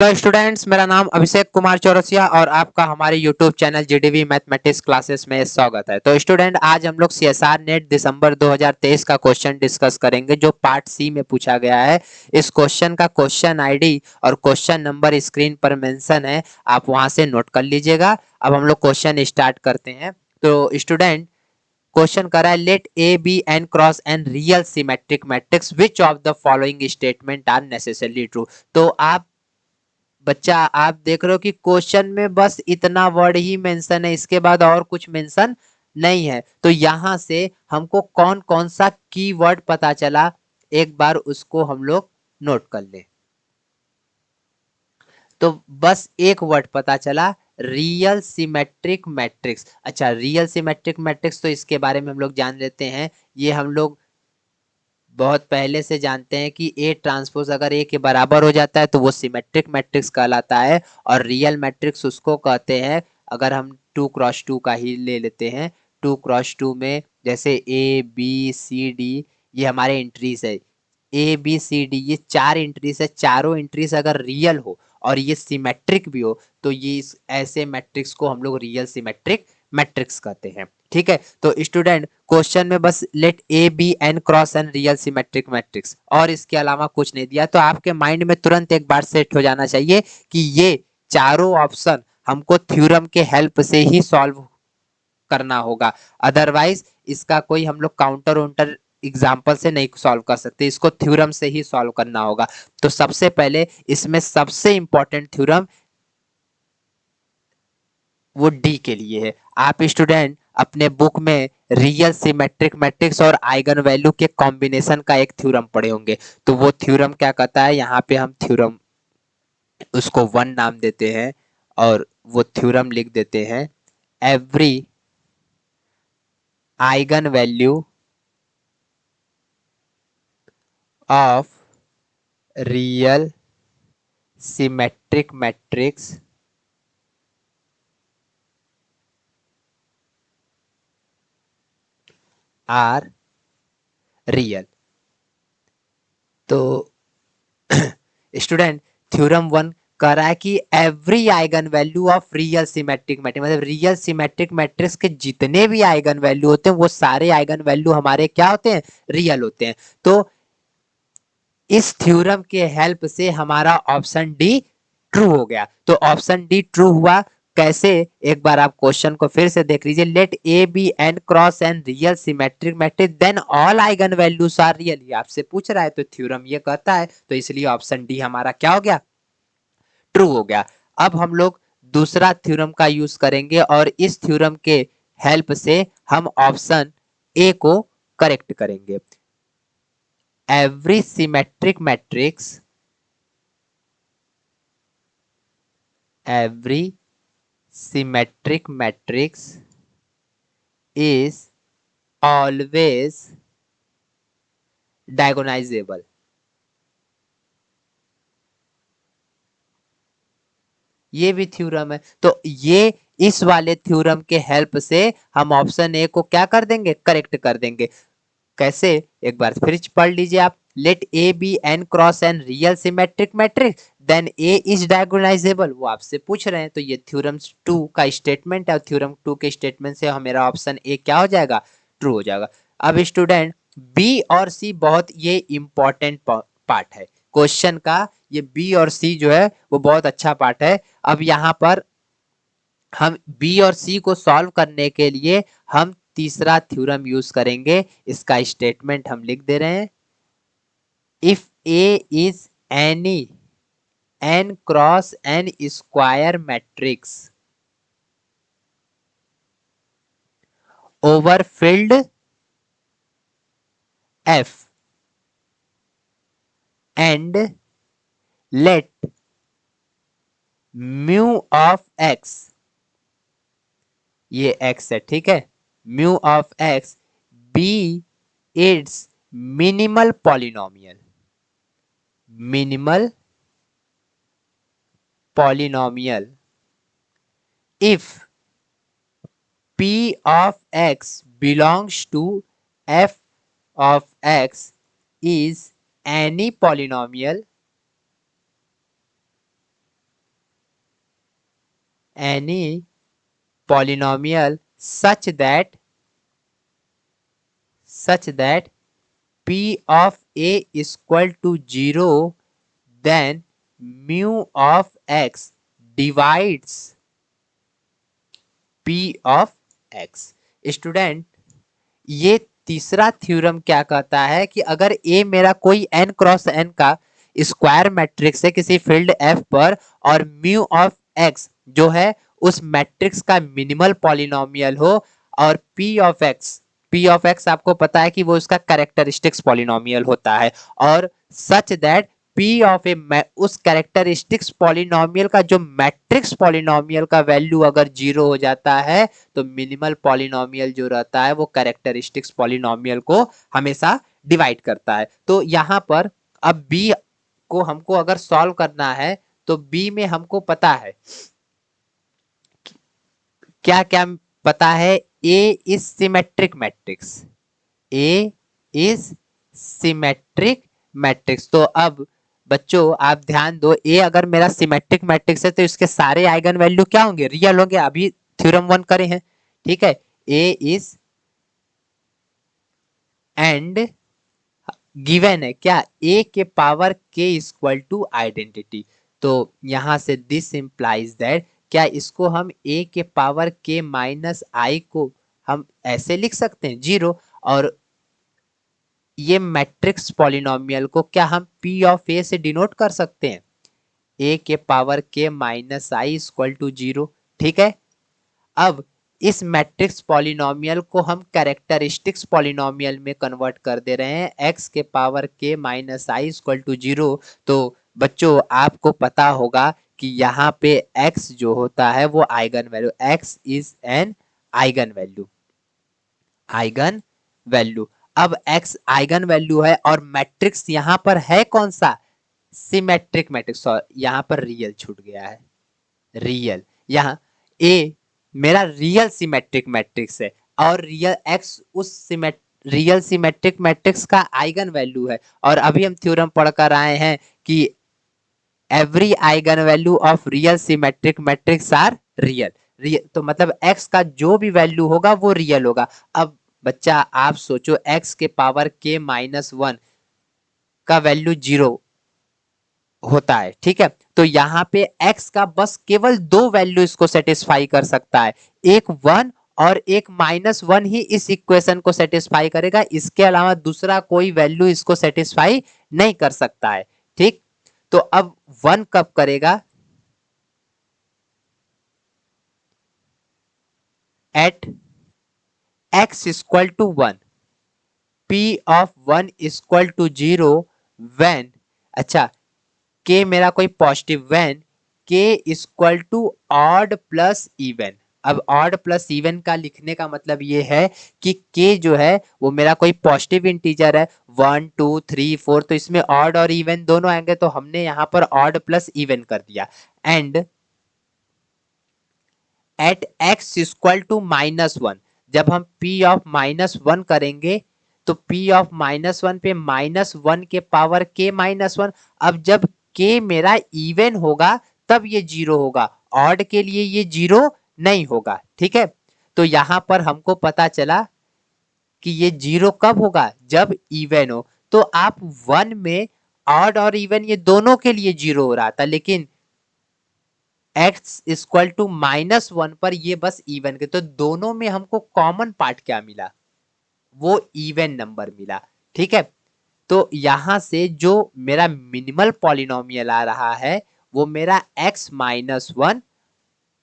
Hello students, मेरा नाम अभिषेक कुमार चौरसिया और आपका हमारे YouTube channel GDV mathematics classes में स्वागत है। तो स्टूडेंट, आज हम लोग सीएसआर नेट दिसंबर 2023 का क्वेश्चन डिस्कस करेंगे जो पार्ट सी में पूछा गया है। इस क्वेश्चन का क्वेश्चन आईडी और क्वेश्चन नंबर स्क्रीन पर मेंशन है, आप वहां से नोट कर लीजिएगा। अब हम लोग क्वेश्चन स्टार्ट करते हैं। तो स्टूडेंट, क्वेश्चन कर रहा है, let A be n cross n real symmetric matrix which of the following statement are necessarily true. तो आप बच्चा, आप देख रहे हो कि क्वेश्चन में बस इतना वर्ड ही मेंशन है, इसके बाद और कुछ मेंशन नहीं है। तो यहां से हमको कौन कौन सा कीवर्ड पता चला, एक बार उसको हम लोग नोट कर ले। तो बस एक वर्ड पता चला, रियल सिमेट्रिक मैट्रिक्स। अच्छा, रियल सिमेट्रिक मैट्रिक्स तो इसके बारे में हम लोग जान लेते हैं। ये हम लोग बहुत पहले से जानते हैं कि ए ट्रांसपोज अगर ए के बराबर हो जाता है तो वो सिमेट्रिक मैट्रिक्स कहलाता है। और रियल मैट्रिक्स उसको कहते हैं, अगर हम 2x2 का ही ले लेते हैं, 2x2 में जैसे ए बी सी डी ये हमारे एंट्रीज है। ए बी सी डी ये चार एंट्रीज है, चारों एंट्रीज अगर रियल हो और ये सिमेट्रिक भी हो तो ये इस ऐसे मैट्रिक्स को हम लोग रियल सिमेट्रिक मैट्रिक्स कहते हैं। ठीक है, तो स्टूडेंट क्वेश्चन में बस let A be n cross n real symmetric matrix और इसके अलावा कुछ नहीं दिया, तो आपके माइंड में तुरंत एक बार सेट हो जाना चाहिए कि ये चारों ऑप्शन हमको थ्योरम के हेल्प से ही सॉल्व करना होगा। अदरवाइज इसका कोई हम लोग काउंटर वोंटर एग्जाम्पल से नहीं सॉल्व कर सकते, इसको थ्योरम से ही सॉल्व करना होगा। तो सबसे पहले इसमें सबसे इंपॉर्टेंट थ्योरम वो डी के लिए है। आप स्टूडेंट अपने बुक में रियल सिमेट्रिक मैट्रिक्स और आइगन वैल्यू के कॉम्बिनेशन का एक थ्योरम पढ़े होंगे। तो वो थ्योरम क्या कहता है, यहाँ पे हम थ्योरम उसको वन नाम देते हैं और वो थ्योरम लिख देते हैं, every eigenvalue of real symmetric matrix are real. तो स्टूडेंट, थ्योरम वन कह रहा है कि every eigenvalue of real symmetric matrix, मतलब रियल सिमेट्रिक मैट्रिक्स के जितने भी आइगन वैल्यू होते हैं वो सारे आइगन वैल्यू हमारे क्या होते हैं, रियल होते हैं। तो इस थ्योरम के हेल्प से हमारा ऑप्शन डी ट्रू हो गया। तो ऑप्शन डी ट्रू हुआ कैसे, एक बार आप क्वेश्चन को फिर से देख लीजिए, let A be n cross n real symmetric matrix then all eigenvalues are real. ये आपसे पूछ रहा है तो थ्योरम ये कहता है, तो इसलिए ऑप्शन डी हमारा क्या हो गया, ट्रू हो गया। अब हम लोग दूसरा थ्योरम का यूज करेंगे और इस थ्योरम के हेल्प से हम ऑप्शन ए को करेक्ट करेंगे। Every symmetric matrix, every symmetric matrix is always diagonalizable। ये भी थ्योरम है, तो ये इस वाले थ्योरम के हेल्प से हम ऑप्शन ए को क्या कर देंगे, करेक्ट कर देंगे। कैसे, एक बार फिर पढ़ लीजिए आप, let A be n cross n real symmetric matrix then A is diagonalisable, वो आपसे पूछ रहे हैं। तो ये थ्योरम टू का स्टेटमेंट है और थ्योरम टू के स्टेटमेंट से मेरा ऑप्शन ए क्या हो जाएगा, ट्रू हो जाएगा। अब स्टूडेंट, बी और सी बहुत ये इंपॉर्टेंट पार्ट है क्वेश्चन का, ये बी और सी जो है वो बहुत अच्छा पार्ट है। अब यहाँ पर हम बी और सी को सॉल्व करने के लिए हम तीसरा थ्योरम यूज करेंगे। इसका स्टेटमेंट हम लिख दे रहे हैं, if A is any n cross n square matrix over field F and let mu of x, ये एक्स है, ठीक है, mu of x be its minimal polynomial, minimal polynomial if p of x belongs to f of x is any polynomial any polynomial such that p of a is equal to 0, then mu of x divides p of x। Student, ये तीसरा theorem क्या कहता है कि अगर A मेरा कोई n cross n का स्क्वायर मैट्रिक्स है किसी फील्ड F पर, और म्यू ऑफ x जो है उस मैट्रिक्स का मिनिमल पॉलिनोमियल हो, और p ऑफ x आपको पता है कि वो उसका कैरेक्टरिस्टिक्स पॉलिनोमियल होता है, और सच दैट पी ऑफ ए उस कैरेक्टरिस्टिक्स पॉलिनोमियल का जो मैट्रिक्स पॉलिनोमियल का वैल्यू अगर 0 हो जाता है, तो मिनिमल पॉलिनोमियल जो रहता है वो कैरेक्टरिस्टिक्स पॉलिनोमियल को हमेशा डिवाइड करता है। तो यहाँ पर अब बी को हमको अगर सॉल्व करना है, तो बी में हमको पता है क्या क्या पता है। A is symmetric matrix, A is symmetric matrix. तो अब बच्चों आप ध्यान दो, ए अगर मेरा सिमेट्रिक मैट्रिक्स है तो इसके सारे आइगन वैल्यू क्या होंगे, रियल होंगे। अभी थ्योरम 1 करे हैं, ठीक है। ए इज एंड गिवन है क्या, ए के पावर के इक्वल टू आइडेंटिटी। तो यहां से दिस इंप्लाइज दैट, क्या इसको हम ए के पावर के माइनस आई को हम ऐसे लिख सकते हैं 0, और ये मैट्रिक्स पॉलिनोमियल को क्या हम पी ऑफ ए से डिनोट कर सकते हैं, ए के पावर के माइनस आई इक्वल टू 0, ठीक है। अब इस मैट्रिक्स पॉलिनोमियल को हम कैरेक्टरिस्टिक्स पॉलिनोमियल में कन्वर्ट कर दे रहे हैं, एक्स के पावर के माइनस आई इक्वल टू 0। तो बच्चों आपको पता होगा कि यहाँ पे x जो होता है वो eigen value, x is an eigen value, eigen value. अब x आइगन वैल्यू है और मैट्रिक्स यहाँ पर है कौन सा, सिमेट्रिक मैट्रिक्स। यहाँ पर रियल छूट गया है, रियल। यहाँ ए मेरा रियल सिमेट्रिक मैट्रिक्स है, और रियल एक्स उस रियल सिमेट्रिक मैट्रिक्स का आइगन वैल्यू है। और अभी हम थ्योरम पढ़कर आए हैं कि every eigenvalue of real symmetric matrix are real. तो मतलब x का जो भी वैल्यू होगा वो रियल होगा। अब बच्चा आप सोचो, x के पावर के माइनस 1 का वैल्यू 0 होता है, ठीक है। तो यहाँ पे x का बस केवल 2 वैल्यू इसको सेटिस्फाई कर सकता है, एक 1 और एक -1 ही इस इक्वेशन को सेटिस्फाई करेगा, इसके अलावा दूसरा कोई वैल्यू इसको सेटिस्फाई नहीं कर सकता है, ठीक। तो अब 1 कब करेगा, at x equal to 1, p of 1 equal to 0 when, अच्छा के मेरा कोई positive, when k equal to odd plus even. अब ऑड प्लस इवन का लिखने का मतलब ये है कि के जो है वो मेरा कोई पॉजिटिव इंटीजर है, 1 2 3 4, तो इसमें ऑड और इवन दोनों आएंगे, तो हमने यहाँ पर ऑड प्लस इवन कर दिया। And at x equal to -1, जब हम p ऑफ -1 करेंगे तो p ऑफ -1 पे -1 के पावर k -1। अब जब k मेरा इवन होगा तब ये 0 होगा, ऑड के लिए ये 0 नहीं होगा, ठीक है। तो यहां पर हमको पता चला कि ये 0 कब होगा, जब इवन हो। तो आप 1 में ऑड और इवन ये दोनों के लिए 0 हो रहा था, लेकिन x इक्वल टू -1 पर ये बस इवन के, तो दोनों में हमको कॉमन पार्ट क्या मिला, वो इवन नंबर मिला, ठीक है। तो यहां से जो मेरा मिनिमल पॉलिनोमियल आ रहा है वो मेरा x-1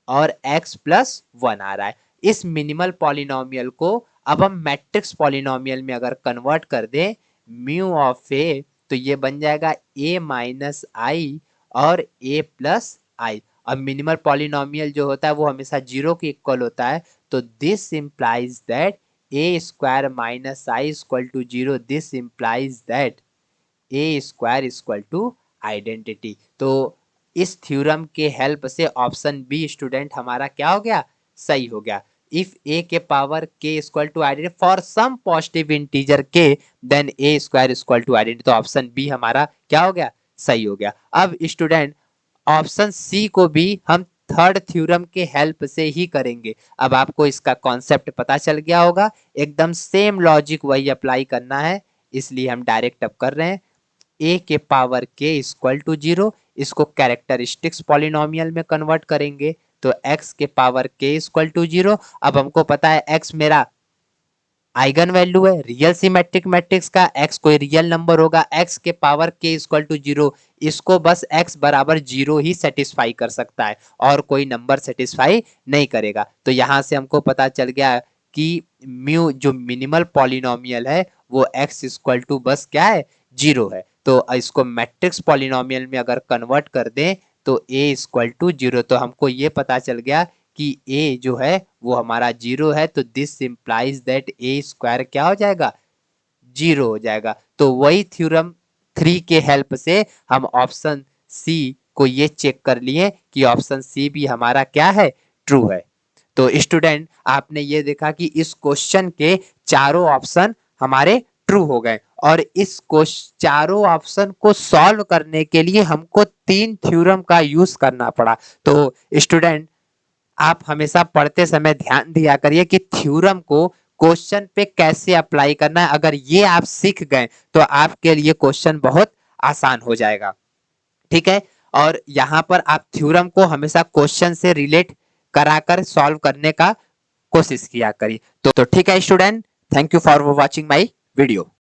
और x+1 आ रहा है। इस मिनिमल पॉलिनोमियल को अब हम मैट्रिक्स पॉलिनोमियल में अगर कन्वर्ट कर दें, म्यू ऑफ ए, तो ये बन जाएगा a-i और a+i। अब मिनिमल पॉलिनोमियल जो होता है वो हमेशा 0 के इक्वल होता है, तो this implies that a square minus I equal to 0, this implies that a square equal to identity. तो इस थ्योरम के हेल्प से ऑप्शन बी स्टूडेंट हमारा क्या हो गया, सही हो गया। इफ a के power k equal to identity for some positive integer k, then a square equal to identity. तो ऑप्शन बी हमारा क्या हो गया, सही हो गया। अब स्टूडेंट ऑप्शन सी को भी हम थर्ड थ्योरम के हेल्प से ही करेंगे। अब आपको इसका कॉन्सेप्ट पता चल गया होगा, एकदम सेम लॉजिक वही अप्लाई करना है, इसलिए हम डायरेक्ट अब कर रहे हैं। a के पावर k इक्वल टू 0, इसको कैरेक्टरिस्टिक्स पॉलिनोमियल में कन्वर्ट करेंगे तो x के पावर k इक्वल टू 0। अब हमको पता है x मेरा आइगन वैल्यू है, रियल सिमेट्रिक मैट्रिक्स का x कोई रियल नंबर होगा, x के पावर k इक्वल टू 0, इसको बस x बराबर 0 ही सेटिस्फाई कर सकता है और कोई नंबर सेटिस्फाई नहीं करेगा। तो यहां से हमको पता चल गया कि म्यू जो मिनिमल पॉलिनोमियल है वो x इक्वल टू बस क्या है, 0 है। तो इसको मैट्रिक्स पॉलिनोमियल में अगर कन्वर्ट कर दें तो a इक्वल टू 0, तो हमको ये पता चल गया कि a जो है वो हमारा 0 है, तो this implies that a square क्या हो जाएगा, 0 हो जाएगा। तो वही थ्योरम 3 के हेल्प से हम ऑप्शन सी को ये चेक कर लिए कि ऑप्शन सी भी हमारा क्या है, ट्रू है। तो स्टूडेंट आपने ये देखा कि इस क्वेश्चन के चारों ऑप्शन हमारे ट्रू हो गए और इस चारों ऑप्शन को सॉल्व करने के लिए हमको 3 थ्योरम का यूज करना पड़ा। तो स्टूडेंट आप हमेशा पढ़ते समय ध्यान दिया करिए कि थ्योरम को क्वेश्चन पे कैसे अप्लाई करना है। अगर ये आप सीख गए तो आपके लिए क्वेश्चन बहुत आसान हो जाएगा, ठीक है। और यहाँ पर आप थ्योरम को हमेशा क्वेश्चन से रिलेट कराकर सॉल्व करने का कोशिश किया करिए। तो ठीक है student, thank you for watching my video.